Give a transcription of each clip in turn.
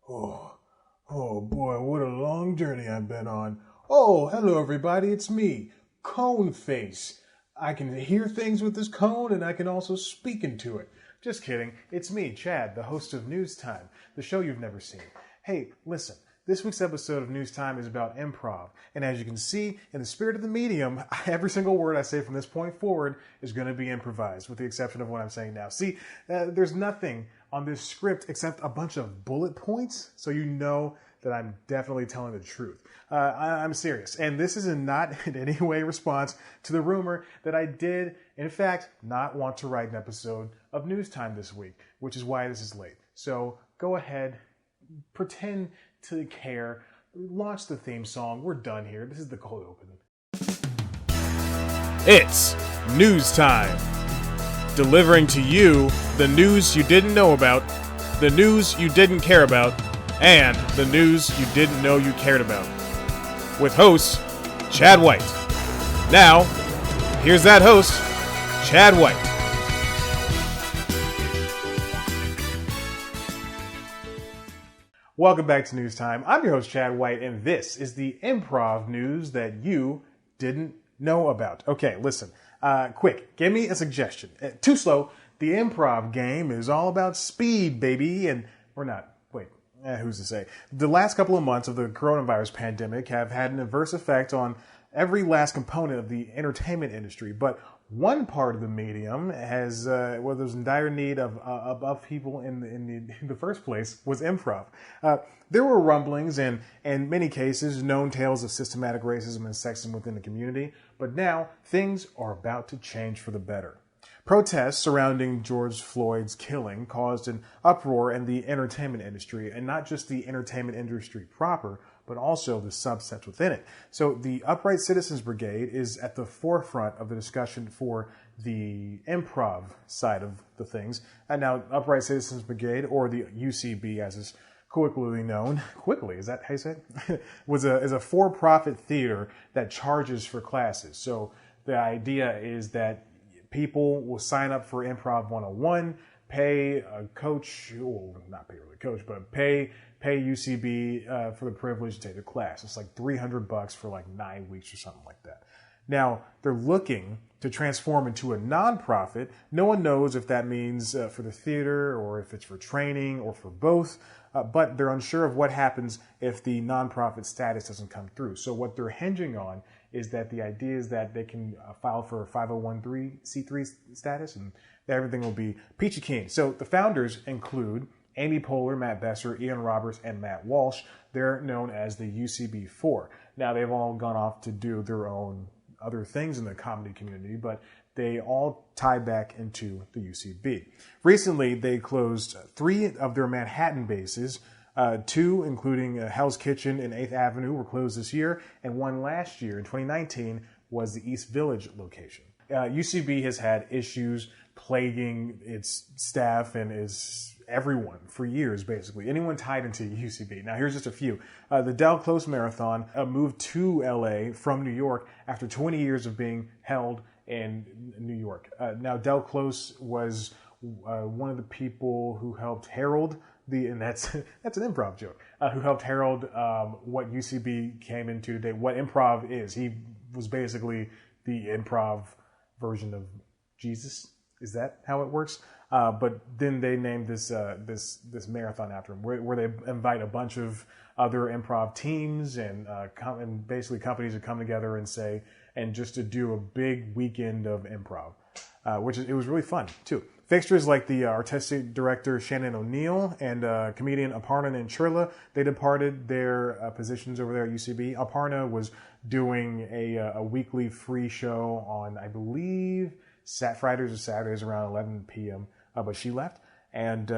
Oh, oh boy, what a long journey I've been on. Oh, hello everybody, it's me, Cone Face. I can hear things with this cone and I can also speak into it. Just kidding, it's me, Chad, the host of News Time, the show you've never seen. Hey, listen, this week's episode of News Time is about improv. And as you can see, in the spirit of the medium, every single word I say from this point forward is going to be improvised, with the exception of what I'm saying now. See, there's nothing on this script except a bunch of bullet points, so you know that I'm definitely telling the truth. I'm serious, and this is not in any way response to the rumor that I did, in fact, not want to write an episode of News Time this week, which is why this is late. So go ahead, pretend to care, launch the theme song. We're done here. This is the cold open. It's News Time. Delivering to you the news you didn't know about, the news you didn't care about, and the news you didn't know you cared about. With host, Chad White. Now, here's that host, Chad White. Welcome back to News Time. I'm your host, Chad White, and this is the improv news that you didn't know about. Okay, listen. Quick, give me a suggestion. Too slow. The improv game is all about speed, baby, and we're not. Wait, who's to say? The last couple of months of the coronavirus pandemic have had an adverse effect on every last component of the entertainment industry, but one part of the medium has, was in dire need of upheaval in the first place was improv. There were rumblings and, in many cases, known tales of systematic racism and sexism within the community, but now things are about to change for the better. Protests surrounding George Floyd's killing caused an uproar in the entertainment industry, and not just the entertainment industry proper, but also the subsets within it. So the Upright Citizens Brigade is at the forefront of the discussion for the improv side of the things. And now Upright Citizens Brigade, or the UCB as is quickly known, is that how you say it? is a for-profit theater that charges for classes. So the idea is that people will sign up for Improv 101, pay a coach, well, not pay really a coach, but pay UCB for the privilege to take the class. It's like $300 for like 9 weeks or something like that. Now, they're looking to transform into a nonprofit. No one knows if that means for the theater or if it's for training or for both, but they're unsure of what happens if the nonprofit status doesn't come through. So what they're hinging on is that the idea is that they can file for a 501c3 status and everything will be peachy keen. So the founders include Amy Poehler, Matt Besser, Ian Roberts, and Matt Walsh. They're known as the UCB4. Now, they've all gone off to do their own other things in the comedy community, but they all tie back into the UCB. Recently, they closed 3 of their Manhattan bases. 2, including Hell's Kitchen and 8th Avenue, were closed this year, and 1 last year in 2019 was the East Village location. UCB has had issues plaguing its staff and everyone for years, basically. Anyone tied into UCB. Now, here's just a few. The Del Close Marathon moved to LA from New York after 20 years of being held in New York. Now, Del Close was one of the people who helped herald and that's an improv joke, who helped herald what UCB came into today, what improv is. He was basically the improv version of Jesus. Is that how it works? But then they named this marathon after him, where they invite a bunch of other improv teams and basically companies to come together and just to do a big weekend of improv, it was really fun too. Fixtures like the artistic director Shannon O'Neill and comedian Aparna Nancherla, they departed their positions over there at UCB. Aparna was doing a weekly free show on, I believe, Fridays or Saturdays around 11 p.m., but she left. And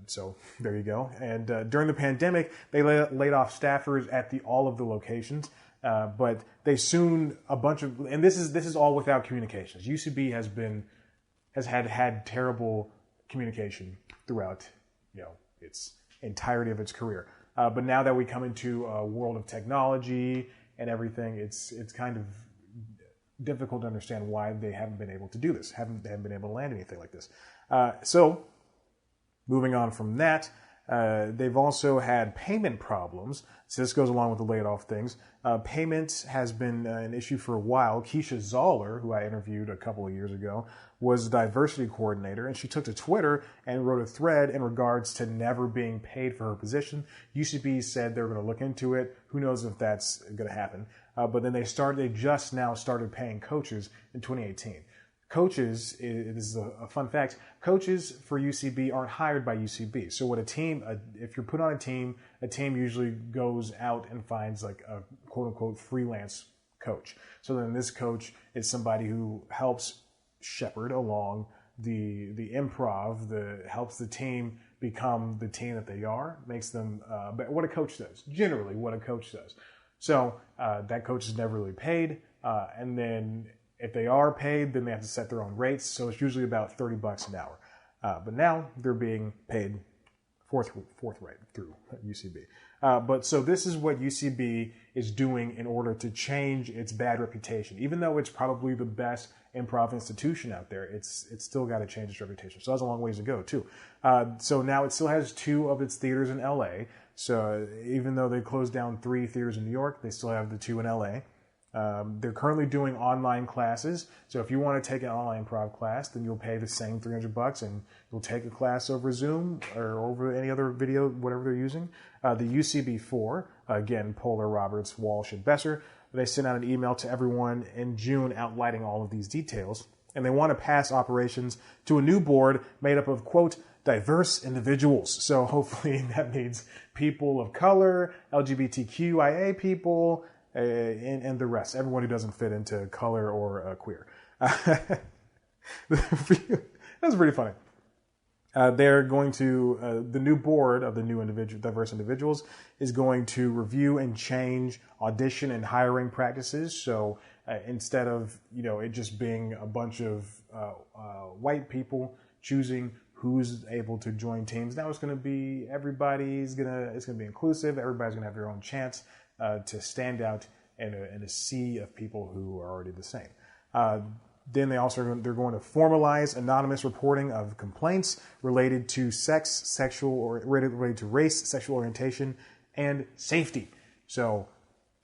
so there you go. And during the pandemic, they laid off staffers at all of the locations. But they soon and this is all without communications. UCB has had terrible communication throughout, its entirety of its career. But now that we come into a world of technology and everything, it's kind of difficult to understand why they haven't been able to do this, haven't been able to land anything like this. So moving on from that, They've also had payment problems. So this goes along with the laid-off things. Payment has been an issue for a while. Keisha Zoller, who I interviewed a couple of years ago, was a diversity coordinator, and she took to Twitter and wrote a thread in regards to never being paid for her position. UCB said they were going to look into it. Who knows if that's going to happen? But then they just now started paying coaches in 2018. Coaches, this is a fun fact, coaches for UCB aren't hired by UCB. So what if you're put on a team usually goes out and finds like a quote unquote freelance coach. So then this coach is somebody who helps shepherd along the improv, helps the team become the team that they are, makes them, but what a coach does, generally what a coach does. So that coach is never really paid. And then if they are paid, then they have to set their own rates. So it's usually about $30 an hour. But now they're being paid forthright through UCB. So this is what UCB is doing in order to change its bad reputation. Even though it's probably the best improv institution out there, it's still got to change its reputation. So that's a long ways to go too. So now it still has 2 of its theaters in LA. So even though they closed down 3 theaters in New York, they still have the 2 in LA. They're currently doing online classes. So if you want to take an online improv class, then you'll pay the same $300 and you'll take a class over Zoom or over any other video, whatever they're using. The UCB4, again, Polar, Roberts, Walsh, and Besser, they sent out an email to everyone in June outlining all of these details. And they want to pass operations to a new board made up of, quote, diverse individuals. So hopefully that means people of color, LGBTQIA people, and the rest, everyone who doesn't fit into color or queer. That's pretty funny. They're going to, the new board of the new diverse individuals is going to review and change audition and hiring practices. So instead of, it just being a bunch of white people choosing who's able to join teams, now it's going to be it's going to be inclusive. Everybody's going to have their own chance to stand out in a sea of people who are already the same. Then they're going to formalize anonymous reporting of complaints related to related to race, sexual orientation, and safety. So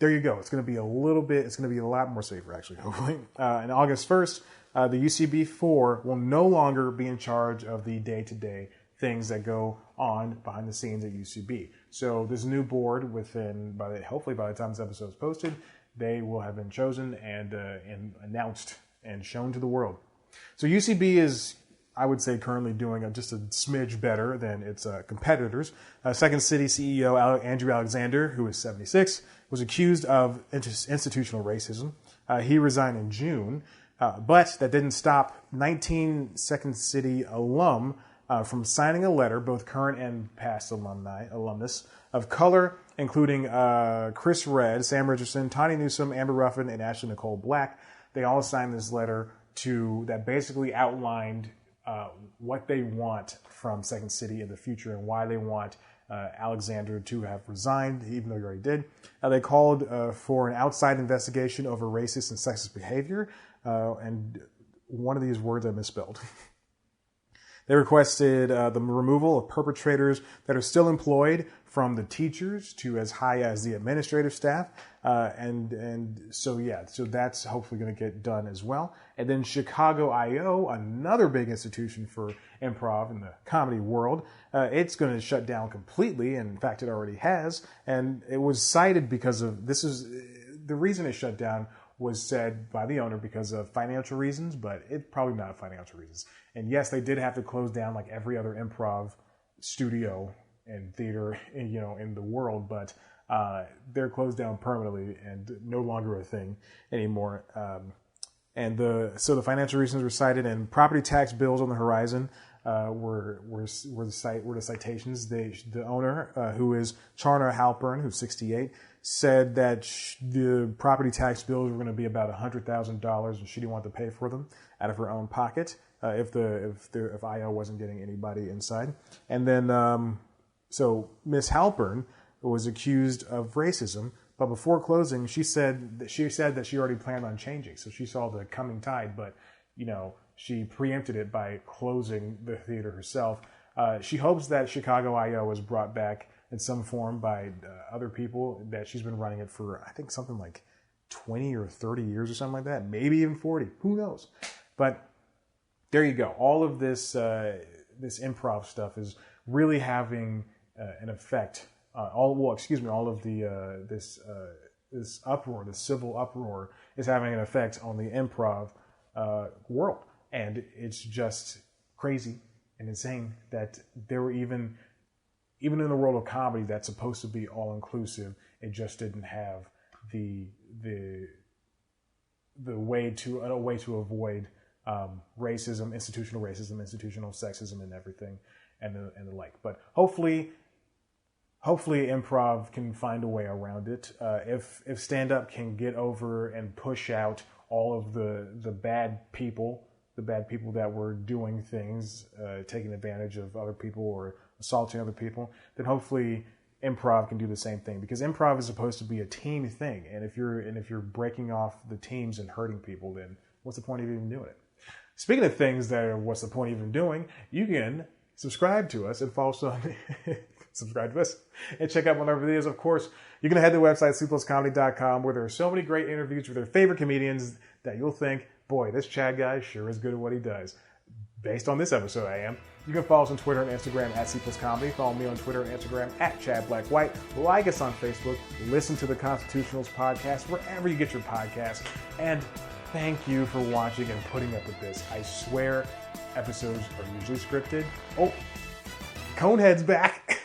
there you go. It's going to be a lot more safer, actually, hopefully. On August 1st, the UCB4 will no longer be in charge of the day-to-day things that go on behind the scenes at UCB. So this new board, hopefully by the time this episode is posted, they will have been chosen and announced and shown to the world. So UCB is, I would say, currently doing just a smidge better than its competitors. Second City CEO Andrew Alexander, who is 76, was accused of institutional racism. He resigned in June, but that didn't stop 19 Second City alum from signing a letter, both current and past alumnus, of color, including Chris Redd, Sam Richardson, Tawny Newsome, Amber Ruffin, and Ashley Nicole Black. They all signed this letter that basically outlined what they want from Second City in the future and why they want Alexander to have resigned, even though he already did. They called for an outside investigation over racist and sexist behavior, and one of these words I misspelled. They requested the removal of perpetrators that are still employed, from the teachers to as high as the administrative staff. So that's hopefully going to get done as well. And then Chicago I.O., another big institution for improv in the comedy world, it's going to shut down completely. And in fact, it already has. And it was cited because of, the reason it shut down was said by the owner because of financial reasons, but it's probably not financial reasons. And yes, they did have to close down like every other improv studio and theater, in the world, but they're closed down permanently and no longer a thing anymore. So the financial reasons were cited, and property tax bills on the horizon were the citations. The owner, who is Charna Halpern, who's 68, said that the property tax bills were going to be about $100,000, and she didn't want to pay for them out of her own pocket if IO wasn't getting anybody inside. And then so Miss Halpern was accused of racism, but before closing, she said that she already planned on changing. So she saw the coming tide, but she preempted it by closing the theater herself. She hopes that Chicago I.O. is brought back in some form by other people, that she's been running it for, I think, something like 20 or 30 years or something like that, maybe even 40. Who knows? But there you go. All of this this improv stuff is really having an effect. All of the this uproar, this civil uproar, is having an effect on the improv world, and it's just crazy and insane that there were even in the world of comedy that's supposed to be all inclusive, it just didn't have the way to avoid racism, institutional sexism, and everything, and the like. But hopefully improv can find a way around it. If stand-up can get over and push out all of the bad people that were doing things, taking advantage of other people or assaulting other people, then hopefully improv can do the same thing, because improv is supposed to be a team thing. And if you're breaking off the teams and hurting people, then what's the point of even doing it? Speaking of things that are what's the point of even doing, you can subscribe to us and follow us on subscribe to us and check out one of our videos. Of course, you can head to the website cpluscomedy.com, where there are so many great interviews with their favorite comedians that you'll think, boy, this Chad guy sure is good at what he does. Based on this episode, I am. You can follow us on Twitter and Instagram at cpluscomedy. Follow me on Twitter and Instagram at ChadBlackWhite. Like us on Facebook. Listen to the Constitutionals podcast wherever you get your podcasts. And thank you for watching and putting up with this. I swear, episodes are usually scripted. Oh, Conehead's back.